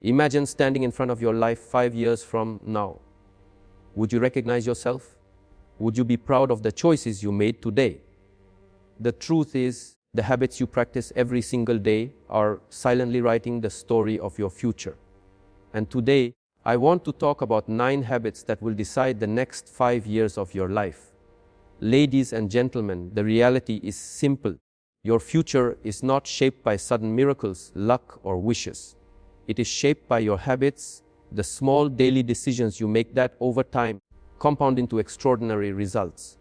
Imagine standing in front of your life 5 years from now. Would you recognize yourself? Would you be proud of the choices you made today? The truth is, the habits you practice every single day are silently writing the story of your future. And today, I want to talk about 9 habits that will decide the next 5 years of your life. Ladies and gentlemen, the reality is simple. Your future is not shaped by sudden miracles, luck, or wishes. It is shaped by your habits, the small daily decisions you make that over time compound into extraordinary results.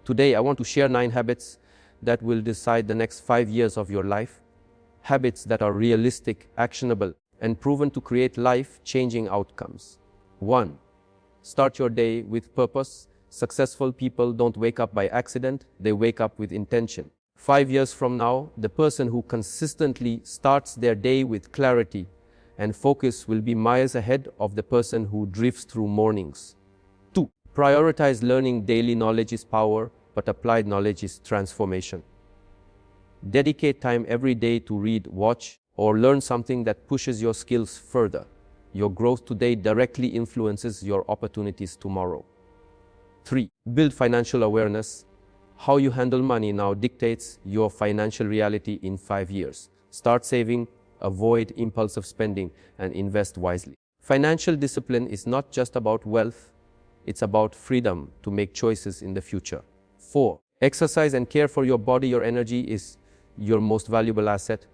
Today, I want to share 9 habits that will decide the next 5 years of your life. Habits that are realistic, actionable, and proven to create life-changing outcomes. 1. Start your day with purpose. Successful people don't wake up by accident, they wake up with intention. 5 years from now, the person who consistently starts their day with clarity and focus will be miles ahead of the person who drifts through mornings. 2. Prioritize learning. Daily knowledge is power, but applied knowledge is transformation. Dedicate time every day to read, watch, or learn something that pushes your skills further. Your growth today directly influences your opportunities tomorrow. 3. Build financial awareness. How you handle money now dictates your financial reality in 5 years. Start saving, avoid impulsive spending, and invest wisely. Financial discipline is not just about wealth, it's about freedom to make choices in the future. 4. Exercise and care for your body. Your energy is your most valuable asset.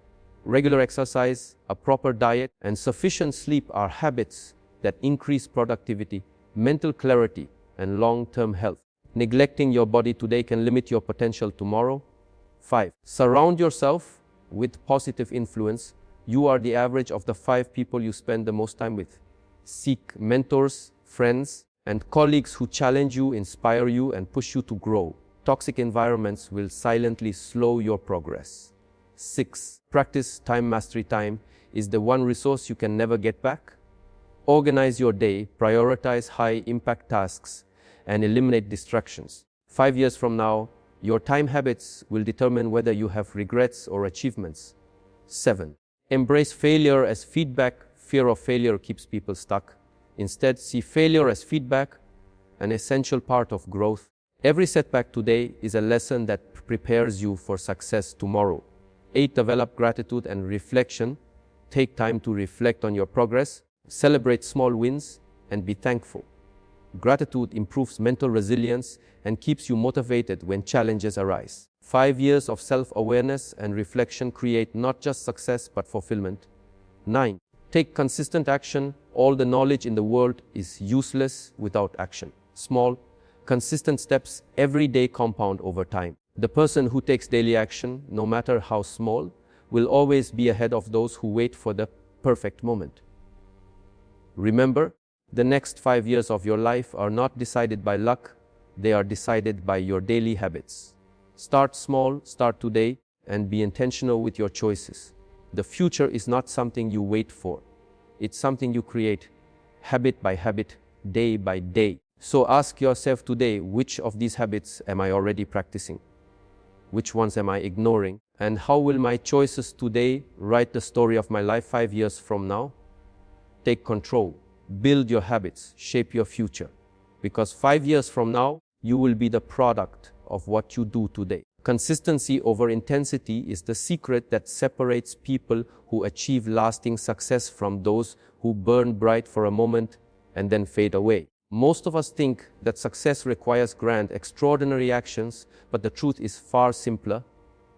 Regular exercise, a proper diet, and sufficient sleep are habits that increase productivity, mental clarity, and long-term health. Neglecting your body today can limit your potential tomorrow. 5. Surround yourself with positive influence. You are the average of the 5 people you spend the most time with. Seek mentors, friends, and colleagues who challenge you, inspire you, and push you to grow. Toxic environments will silently slow your progress. 6. Practice time mastery. Time is the one resource you can never get back. Organize your day, prioritize high-impact tasks, and eliminate distractions. 5 years from now, your time habits will determine whether you have regrets or achievements. 7. Embrace failure as feedback. Fear of failure keeps people stuck. Instead, see failure as feedback, an essential part of growth. Every setback today is a lesson that prepares you for success tomorrow. 8. Develop gratitude and reflection. Take time to reflect on your progress, celebrate small wins, and be thankful. Gratitude improves mental resilience and keeps you motivated when challenges arise. 5 years of self-awareness and reflection create not just success but fulfillment. 9. Take consistent action. All the knowledge in the world is useless without action. Small, consistent steps every day compound over time. The person who takes daily action, no matter how small, will always be ahead of those who wait for the perfect moment. Remember, the next 5 years of your life are not decided by luck, they are decided by your daily habits. Start small, start today, and be intentional with your choices. The future is not something you wait for. It's something you create, habit by habit, day by day. So ask yourself today, which of these habits am I already practicing? Which ones am I ignoring? And how will my choices today write the story of my life 5 years from now? Take control, build your habits, shape your future. Because 5 years from now, you will be the product of what you do today. Consistency over intensity is the secret that separates people who achieve lasting success from those who burn bright for a moment and then fade away. Most of us think that success requires grand, extraordinary actions, but the truth is far simpler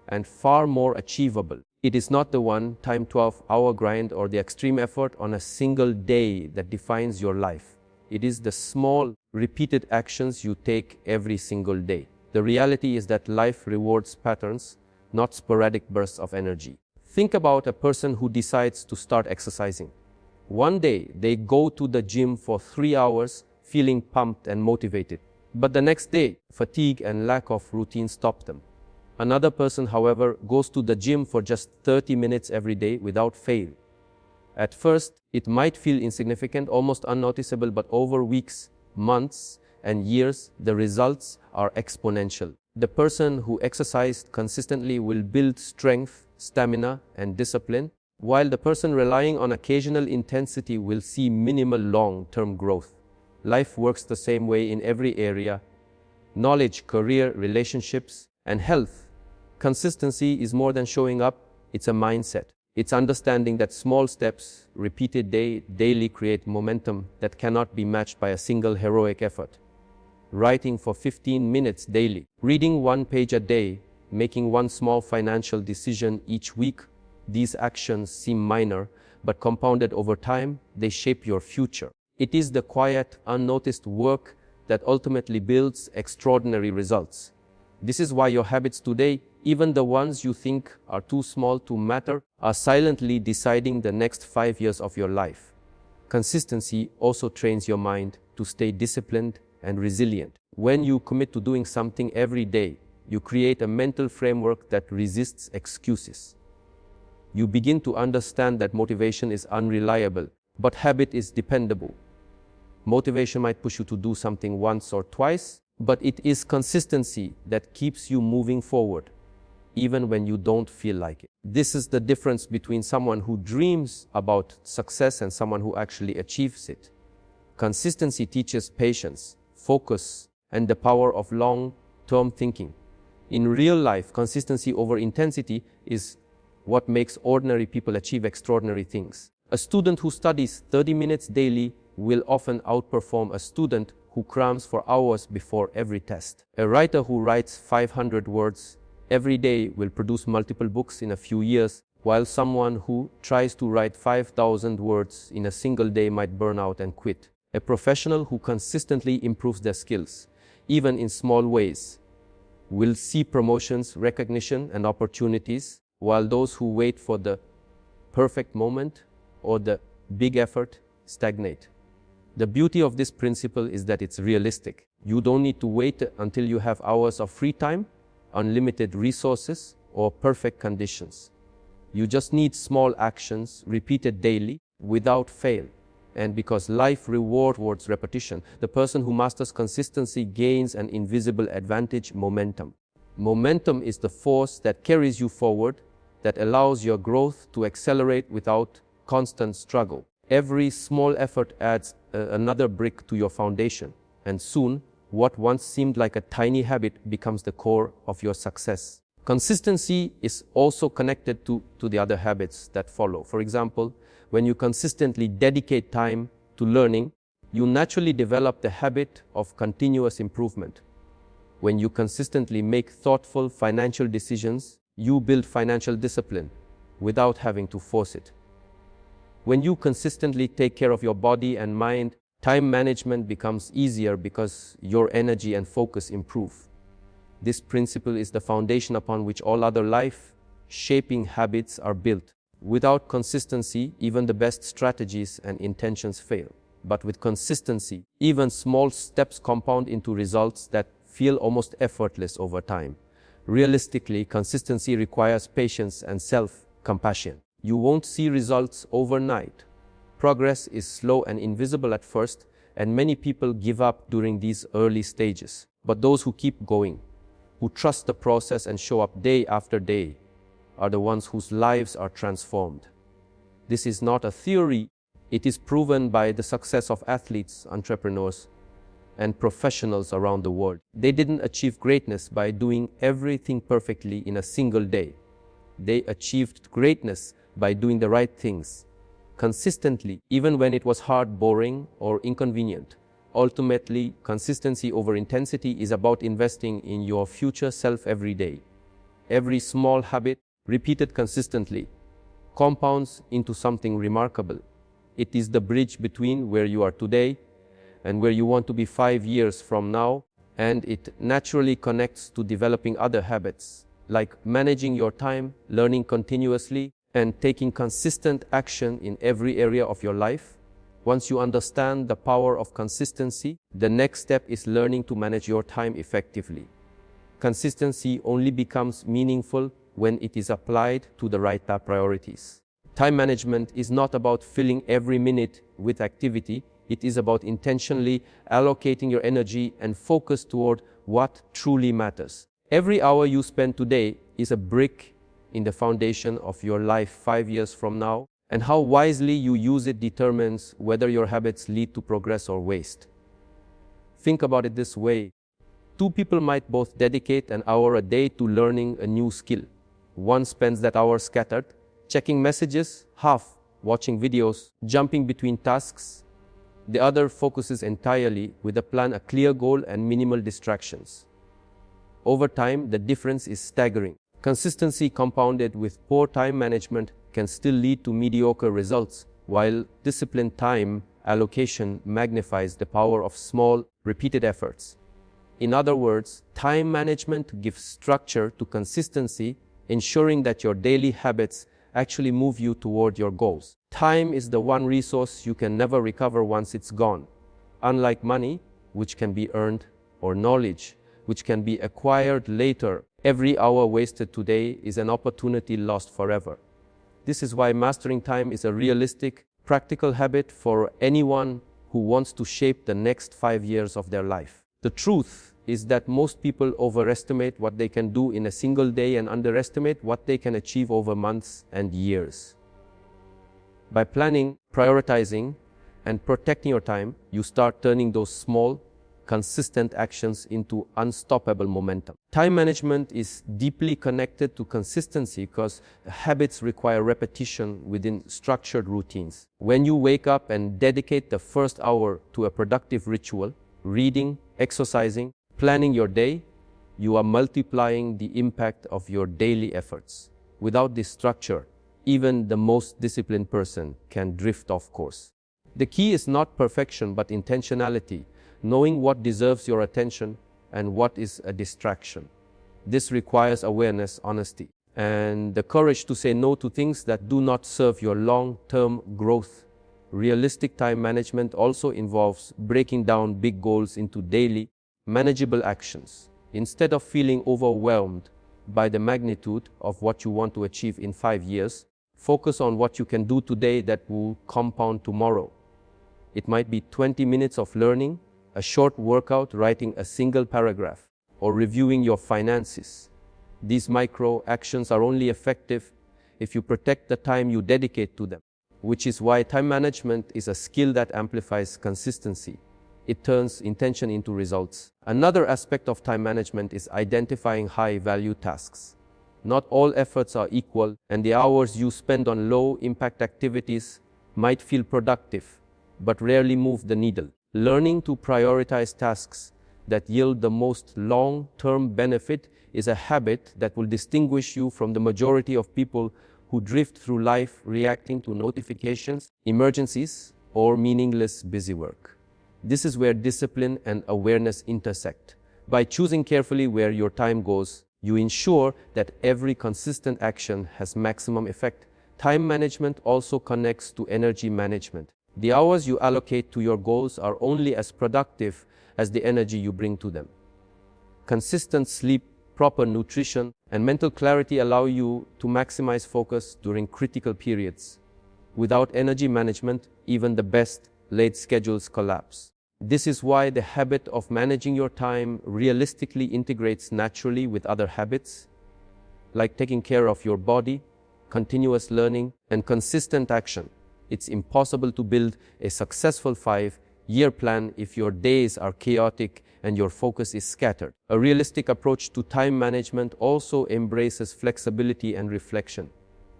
and far more achievable. It is not the one-time 12-hour grind or the extreme effort on a single day that defines your life. It is the small, repeated actions you take every single day. The reality is that life rewards patterns, not sporadic bursts of energy. Think about a person who decides to start exercising. One day, they go to the gym for 3 hours, feeling pumped and motivated. But the next day, fatigue and lack of routine stop them. Another person, however, goes to the gym for just 30 minutes every day without fail. At first, it might feel insignificant, almost unnoticeable, but over weeks, months, and years, the results are exponential. The person who exercised consistently will build strength, stamina, and discipline, while the person relying on occasional intensity will see minimal long-term growth. Life works the same way in every area: knowledge, career, relationships, and health. Consistency is more than showing up, it's a mindset. It's understanding that small steps, repeated daily, create momentum that cannot be matched by a single heroic effort. Writing for 15 minutes daily, reading 1 page a day, making one small financial decision each week. These actions seem minor, but compounded over time, they shape your future. It is the quiet, unnoticed work that ultimately builds extraordinary results. This is why your habits today, even the ones you think are too small to matter, are silently deciding the next 5 years of your life. Consistency also trains your mind to stay disciplined and resilient. When you commit to doing something every day, you create a mental framework that resists excuses. You begin to understand that motivation is unreliable, but habit is dependable. Motivation might push you to do something once or twice, but it is consistency that keeps you moving forward, even when you don't feel like it. This is the difference between someone who dreams about success and someone who actually achieves it. Consistency teaches patience, focus, and the power of long-term thinking. In real life, consistency over intensity is what makes ordinary people achieve extraordinary things. A student who studies 30 minutes daily will often outperform a student who crams for hours before every test. A writer who writes 500 words every day will produce multiple books in a few years, while someone who tries to write 5,000 words in a single day might burn out and quit. A professional who consistently improves their skills, even in small ways, will see promotions, recognition, and opportunities, while those who wait for the perfect moment or the big effort stagnate. The beauty of this principle is that it's realistic. You don't need to wait until you have hours of free time, unlimited resources, or perfect conditions. You just need small actions repeated daily without fail. And because life rewards repetition, the person who masters consistency gains an invisible advantage: momentum. Momentum is the force that carries you forward, that allows your growth to accelerate without constant struggle. Every small effort adds another brick to your foundation, and soon, what once seemed like a tiny habit becomes the core of your success. Consistency is also connected to the other habits that follow. For example, when you consistently dedicate time to learning, you naturally develop the habit of continuous improvement. When you consistently make thoughtful financial decisions, you build financial discipline without having to force it. When you consistently take care of your body and mind, time management becomes easier because your energy and focus improve. This principle is the foundation upon which all other life-shaping habits are built. Without consistency, even the best strategies and intentions fail. But with consistency, even small steps compound into results that feel almost effortless over time. Realistically, consistency requires patience and self-compassion. You won't see results overnight. Progress is slow and invisible at first, and many people give up during these early stages. But those who keep going, who trust the process and show up day after day, are the ones whose lives are transformed. This is not a theory. It is proven by the success of athletes, entrepreneurs, and professionals around the world. They didn't achieve greatness by doing everything perfectly in a single day. They achieved greatness by doing the right things consistently, even when it was hard, boring, or inconvenient. Ultimately, consistency over intensity is about investing in your future self every day. Every small habit, repeated consistently, compounds into something remarkable. It is the bridge between where you are today and where you want to be 5 years from now, and it naturally connects to developing other habits, like managing your time, learning continuously, and taking consistent action in every area of your life. Once you understand the power of consistency, the next step is learning to manage your time effectively. Consistency only becomes meaningful when it is applied to the right priorities. Time management is not about filling every minute with activity. It is about intentionally allocating your energy and focus toward what truly matters. Every hour you spend today is a brick in the foundation of your life 5 years from now, and how wisely you use it determines whether your habits lead to progress or waste. Think about it this way. Two people might both dedicate an hour a day to learning a new skill. One spends that hour scattered, checking messages, half watching videos, jumping between tasks. The other focuses entirely with a plan, a clear goal, and minimal distractions. Over time, the difference is staggering. Consistency compounded with poor time management can still lead to mediocre results, while disciplined time allocation magnifies the power of small, repeated efforts. In other words, time management gives structure to consistency, ensuring that your daily habits actually move you toward your goals. Time is the one resource you can never recover once it's gone. Unlike money, which can be earned, or knowledge, which can be acquired later, every hour wasted today is an opportunity lost forever. This is why mastering time is a realistic, practical habit for anyone who wants to shape the next 5 years of their life. The truth is that most people overestimate what they can do in a single day and underestimate what they can achieve over months and years. By planning, prioritizing, and protecting your time, you start turning those small, consistent actions into unstoppable momentum. Time management is deeply connected to consistency because habits require repetition within structured routines. When you wake up and dedicate the first hour to a productive ritual, reading, exercising, planning your day, you are multiplying the impact of your daily efforts. Without this structure, even the most disciplined person can drift off course. The key is not perfection but intentionality, knowing what deserves your attention and what is a distraction. This requires awareness, honesty, and the courage to say no to things that do not serve your long-term growth. Realistic time management also involves breaking down big goals into daily, manageable actions. Instead of feeling overwhelmed by the magnitude of what you want to achieve in 5 years, focus on what you can do today that will compound tomorrow. It might be 20 minutes of learning, a short workout, writing a single paragraph, or reviewing your finances. These micro actions are only effective if you protect the time you dedicate to them, which is why time management is a skill that amplifies consistency. It turns intention into results. Another aspect of time management is identifying high-value tasks. Not all efforts are equal, and the hours you spend on low-impact activities might feel productive, but rarely move the needle. Learning to prioritize tasks that yield the most long-term benefit is a habit that will distinguish you from the majority of people who drift through life reacting to notifications, emergencies, or meaningless busy work. This is where discipline and awareness intersect. By choosing carefully where your time goes, you ensure that every consistent action has maximum effect. Time management also connects to energy management. The hours you allocate to your goals are only as productive as the energy you bring to them. Consistent sleep, proper nutrition, and mental clarity allow you to maximize focus during critical periods. Without energy management, even the best laid schedules collapse. This is why the habit of managing your time realistically integrates naturally with other habits, like taking care of your body, continuous learning, and consistent action. It's impossible to build a successful 5-year plan if your days are chaotic and your focus is scattered. A realistic approach to time management also embraces flexibility and reflection.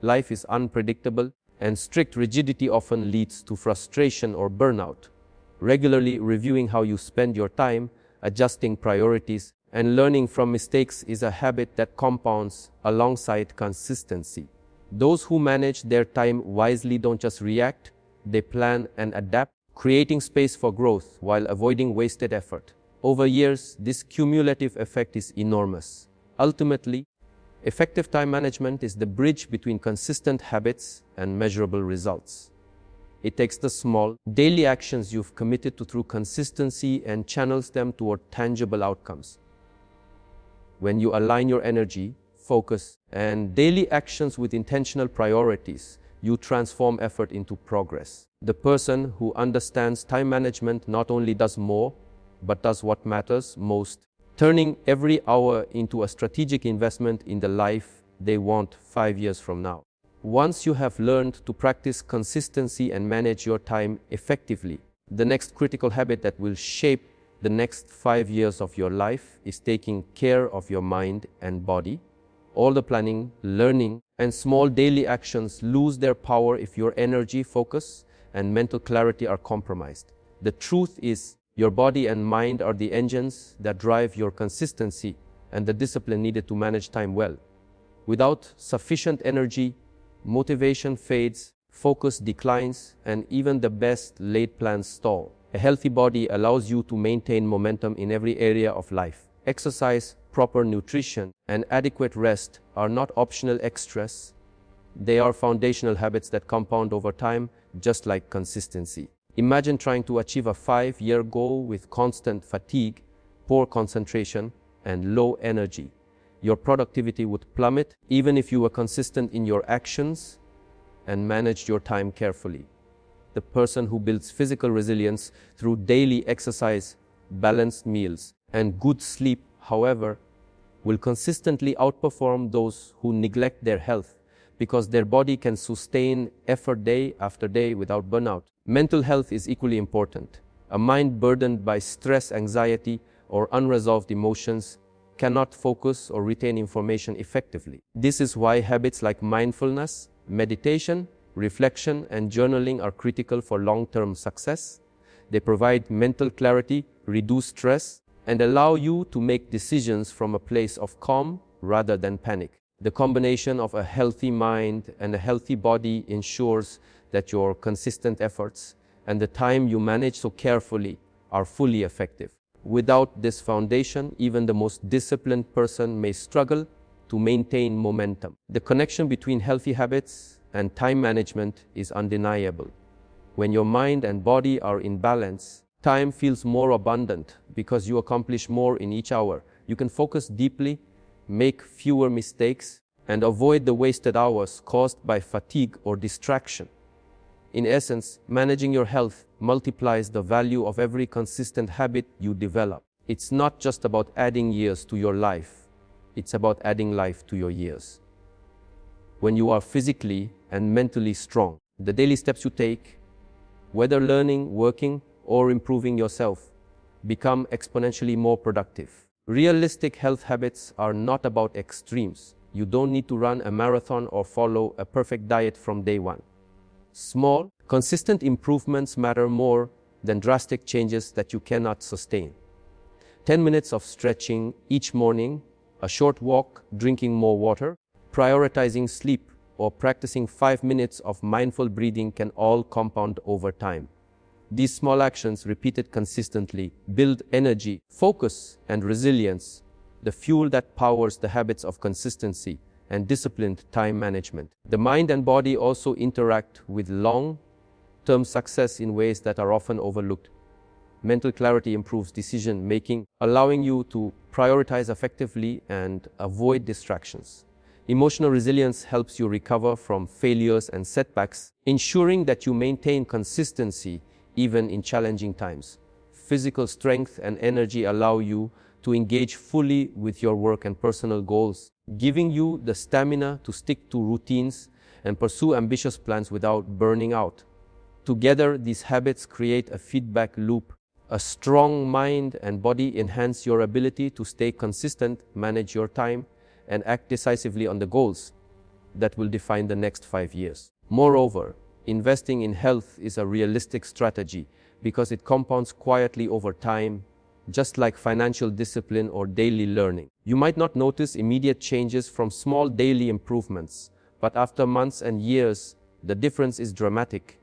Life is unpredictable, and strict rigidity often leads to frustration or burnout. Regularly reviewing how you spend your time, adjusting priorities, and learning from mistakes is a habit that compounds alongside consistency. Those who manage their time wisely don't just react, they plan and adapt, creating space for growth while avoiding wasted effort. Over years, this cumulative effect is enormous. Ultimately, effective time management is the bridge between consistent habits and measurable results. It takes the small, daily actions you've committed to through consistency and channels them toward tangible outcomes. When you align your energy, focus, and daily actions with intentional priorities, you transform effort into progress. The person who understands time management not only does more, but does what matters most, turning every hour into a strategic investment in the life they want 5 years from now. Once you have learned to practice consistency and manage your time effectively, the next critical habit that will shape the next 5 years of your life is taking care of your mind and body. All the planning, learning, and small daily actions lose their power if your energy, focus, and mental clarity are compromised. The truth is, your body and mind are the engines that drive your consistency and the discipline needed to manage time well. Without sufficient energy, motivation fades, focus declines, and even the best laid plans stall. A healthy body allows you to maintain momentum in every area of life. Exercise, proper nutrition, and adequate rest are not optional extras. They are foundational habits that compound over time, just like consistency. Imagine trying to achieve a 5-year goal with constant fatigue, poor concentration, and low energy. Your productivity would plummet even if you were consistent in your actions and managed your time carefully. The person who builds physical resilience through daily exercise, balanced meals, and good sleep, however, will consistently outperform those who neglect their health because their body can sustain effort day after day without burnout. Mental health is equally important. A mind burdened by stress, anxiety, or unresolved emotions cannot focus or retain information effectively. This is why habits like mindfulness, meditation, reflection, and journaling are critical for long-term success. They provide mental clarity, reduce stress, and allow you to make decisions from a place of calm rather than panic. The combination of a healthy mind and a healthy body ensures that your consistent efforts and the time you manage so carefully are fully effective. Without this foundation, even the most disciplined person may struggle to maintain momentum. The connection between healthy habits and time management is undeniable. When your mind and body are in balance, time feels more abundant because you accomplish more in each hour. You can focus deeply, make fewer mistakes, and avoid the wasted hours caused by fatigue or distraction. In essence, managing your health multiplies the value of every consistent habit you develop. It's not just about adding years to your life, it's about adding life to your years. When you are physically and mentally strong, the daily steps you take, whether learning, working, or improving yourself, become exponentially more productive. Realistic health habits are not about extremes. You don't need to run a marathon or follow a perfect diet from day one. Small, consistent improvements matter more than drastic changes that you cannot sustain. 10 minutes of stretching each morning, a short walk, drinking more water, prioritizing sleep, or practicing 5 minutes of mindful breathing can all compound over time. These small actions, repeated consistently, build energy, focus, and resilience, the fuel that powers the habits of consistency and disciplined time management. The mind and body also interact with long-term success in ways that are often overlooked. Mental clarity improves decision-making, allowing you to prioritize effectively and avoid distractions. Emotional resilience helps you recover from failures and setbacks, ensuring that you maintain consistency even in challenging times. Physical strength and energy allow you to engage fully with your work and personal goals, giving you the stamina to stick to routines and pursue ambitious plans without burning out. Together, these habits create a feedback loop. A strong mind and body enhance your ability to stay consistent, manage your time, and act decisively on the goals that will define the next 5 years. Moreover, investing in health is a realistic strategy because it compounds quietly over time, just like financial discipline or daily learning. You might not notice immediate changes from small daily improvements, but after months and years, the difference is dramatic.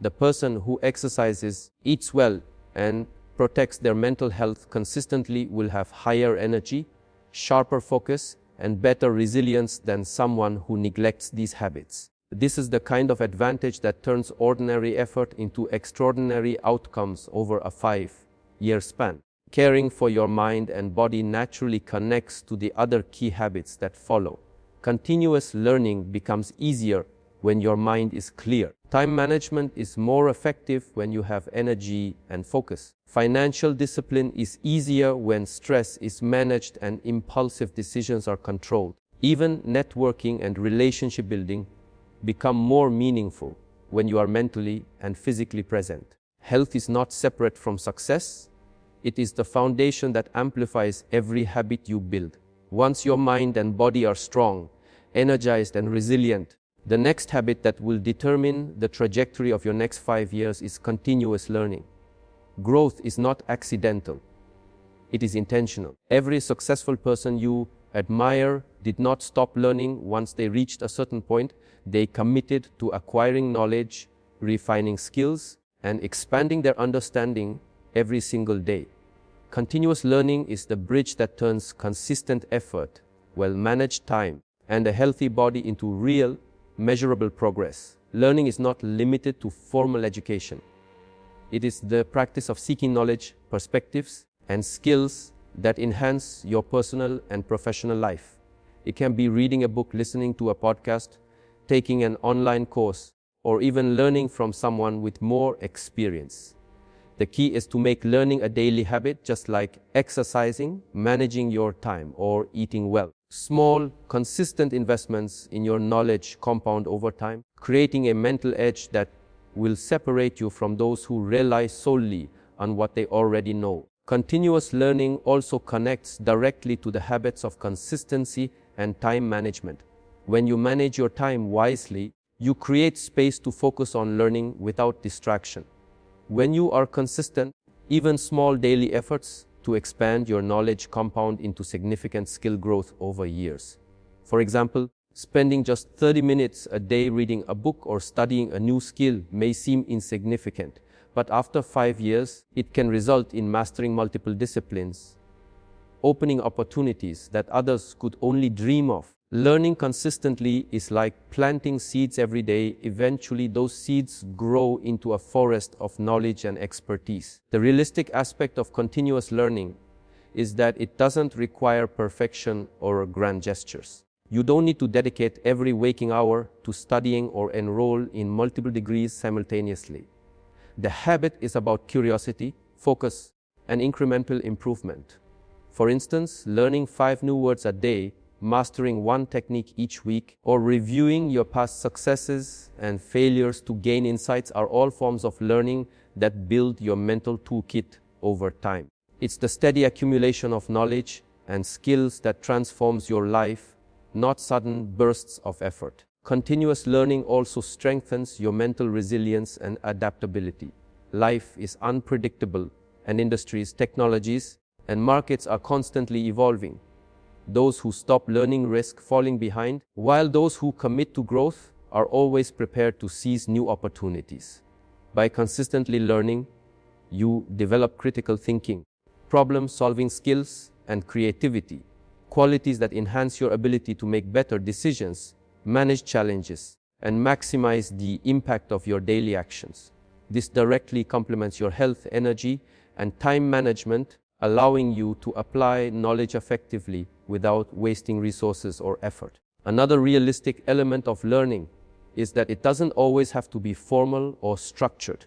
The person who exercises, eats well, and protects their mental health consistently will have higher energy, sharper focus, and better resilience than someone who neglects these habits. This is the kind of advantage that turns ordinary effort into extraordinary outcomes over a 5-year span. Caring for your mind and body naturally connects to the other key habits that follow. Continuous learning becomes easier when your mind is clear. Time management is more effective when you have energy and focus. Financial discipline is easier when stress is managed and impulsive decisions are controlled. Even networking and relationship building become more meaningful when you are mentally and physically present. Health is not separate from success. It is the foundation that amplifies every habit you build. Once your mind and body are strong, energized, and resilient, the next habit that will determine the trajectory of your next 5 years is continuous learning. Growth is not accidental. It is intentional. Every successful person you admire did not stop learning once they reached a certain point. They committed to acquiring knowledge, refining skills, and expanding their understanding every single day. Continuous learning is the bridge that turns consistent effort, well-managed time, and a healthy body into real, measurable progress. Learning is not limited to formal education. It is the practice of seeking knowledge, perspectives, and skills that enhance your personal and professional life. It can be reading a book, listening to a podcast, taking an online course, or even learning from someone with more experience. The key is to make learning a daily habit, just like exercising, managing your time, or eating well. Small, consistent investments in your knowledge compound over time, creating a mental edge that will separate you from those who rely solely on what they already know. Continuous learning also connects directly to the habits of consistency and time management. When you manage your time wisely, you create space to focus on learning without distraction. When you are consistent, even small daily efforts to expand your knowledge compound into significant skill growth over years. For example, spending just 30 minutes a day reading a book or studying a new skill may seem insignificant, but after 5 years, it can result in mastering multiple disciplines, opening opportunities that others could only dream of. Learning consistently is like planting seeds every day. Eventually, those seeds grow into a forest of knowledge and expertise. The realistic aspect of continuous learning is that it doesn't require perfection or grand gestures. You don't need to dedicate every waking hour to studying or enroll in multiple degrees simultaneously. The habit is about curiosity, focus, and incremental improvement. For instance, learning 5 new words a day, mastering one technique each week, or reviewing your past successes and failures to gain insights are all forms of learning that build your mental toolkit over time. It's the steady accumulation of knowledge and skills that transforms your life, not sudden bursts of effort. Continuous learning also strengthens your mental resilience and adaptability. Life is unpredictable, and industries, technologies, and markets are constantly evolving. Those who stop learning risk falling behind, while those who commit to growth are always prepared to seize new opportunities. By consistently learning, you develop critical thinking, problem-solving skills, and creativity, qualities that enhance your ability to make better decisions, manage challenges, and maximize the impact of your daily actions. This directly complements your health, energy, and time management, allowing you to apply knowledge effectively without wasting resources or effort. Another realistic element of learning is that it doesn't always have to be formal or structured.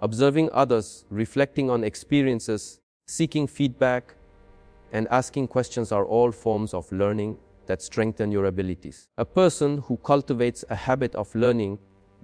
Observing others, reflecting on experiences, seeking feedback, and asking questions are all forms of learning that strengthen your abilities. A person who cultivates a habit of learning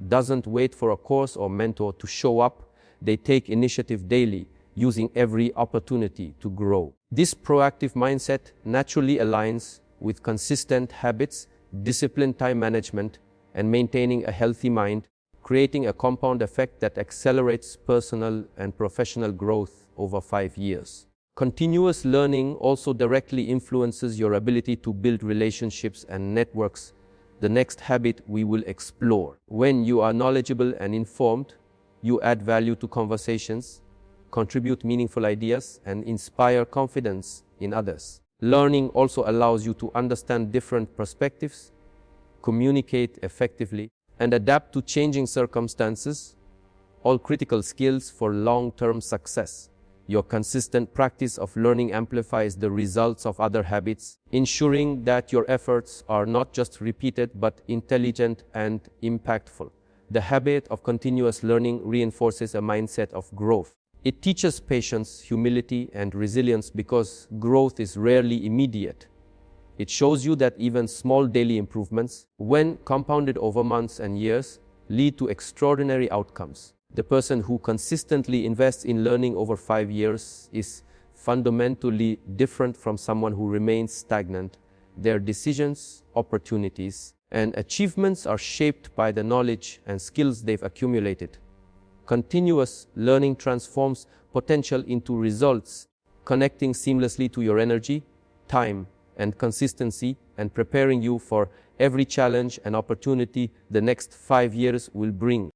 doesn't wait for a course or mentor to show up. They take initiative daily, using every opportunity to grow. This proactive mindset naturally aligns with consistent habits, disciplined time management, and maintaining a healthy mind, creating a compound effect that accelerates personal and professional growth over 5 years. Continuous learning also directly influences your ability to build relationships and networks, the next habit we will explore. When you are knowledgeable and informed, you add value to conversations, contribute meaningful ideas, and inspire confidence in others. Learning also allows you to understand different perspectives, communicate effectively, and adapt to changing circumstances, all critical skills for long-term success. Your consistent practice of learning amplifies the results of other habits, ensuring that your efforts are not just repeated but intelligent and impactful. The habit of continuous learning reinforces a mindset of growth. It teaches patience, humility, and resilience because growth is rarely immediate. It shows you that even small daily improvements, when compounded over months and years, lead to extraordinary outcomes. The person who consistently invests in learning over 5 years is fundamentally different from someone who remains stagnant. Their decisions, opportunities, and achievements are shaped by the knowledge and skills they've accumulated. Continuous learning transforms potential into results, connecting seamlessly to your energy, time, and consistency, and preparing you for every challenge and opportunity the next 5 years will bring.